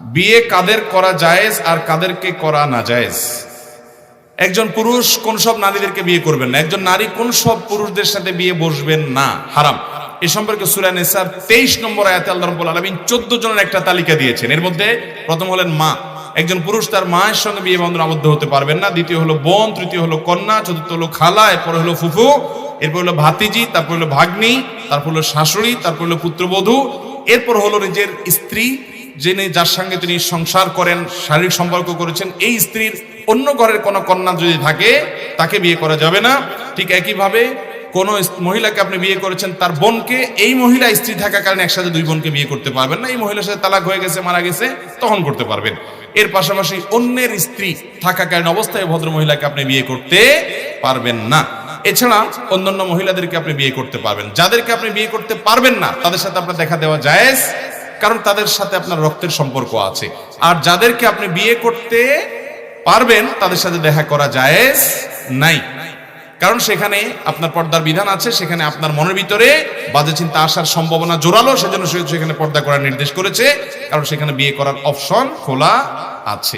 বিয়ে কাদের করা জায়েজ আর কাদেরকে করা না জায়েজ। একজন পুরুষ কোন সব নারীদেরকে বিয়ে করবেন না, একজন নারী কোন সব পুরুষদের সাথে বিয়ে বসবেন না, হারাম। এ সম্পর্কে সূরা নিসার 23 নম্বর আয়াতে আল্লাহ রাব্বুল আলামিন 14 জনের একটা তালিকা দিয়েছেন। এর মধ্যে প্রথম হলেন মা। একজন পুরুষ তার মায়ের সঙ্গে বিয়ে বন্ধনে আবদ্ধ হতে পারবেন না। দ্বিতীয় হলো বোন, তৃতীয় হলো কন্যা, চতুর্থ হলো খালা, এরপর হলো ফুফু, এরপর হলো ভাতিজি, তারপর হলো ভাগ্নি, তারপর হলো শাশুড়ি, তারপর হলো পুত্রবধূ, এরপর হলো নিজের স্ত্রী, যিনি যার সঙ্গে তিনি সংসার করেন, শারীরিক সম্পর্ক করেছেন। এই স্ত্রীর অন্য ঘরের কোনো কন্যা যদি থাকে তাকে বিয়ে করা যাবে না। ঠিক একইভাবে কোন মহিলাকে আপনি বিয়ে করেছেন, তার বোনকে এই মহিলা স্ত্রী থাকার কারণে একসাথে দুই বোনকে বিয়ে করতে পারবেন না। এই মহিলার সাথে তালাক হয়ে গেছে, মারা গেছে, তখন করতে পারবেন। এর পাশাপাশি অন্যের স্ত্রী থাকাকালীন অবস্থায় ভদ্র মহিলাকে আপনি বিয়ে করতে পারবেন না। এছাড়া অন্যান্য মহিলাদেরকে আপনি বিয়ে করতে পারবেন। যাদেরকে আপনি বিয়ে করতে পারবেন না তাদের সাথে আপনার দেখা দেওয়া জায়েজ, কারণ তাদের সাথে আপনার রক্তের সম্পর্ক আছে। আর যাদেরকে আপনি বিয়ে করতে পারবেন তাদের সাথে দেখা করা জায়েজ নাই, কারণ সেখানে আপনার পর্দার বিধান আছে, সেখানে আপনার মনের ভিতরে বাজে চিন্তা আসার সম্ভাবনা জোরালো, সেজন্য সেখানে পর্দা করার নির্দেশ করেছে, কারণ সেখানে বিয়ে করার অপশন খোলা আছে।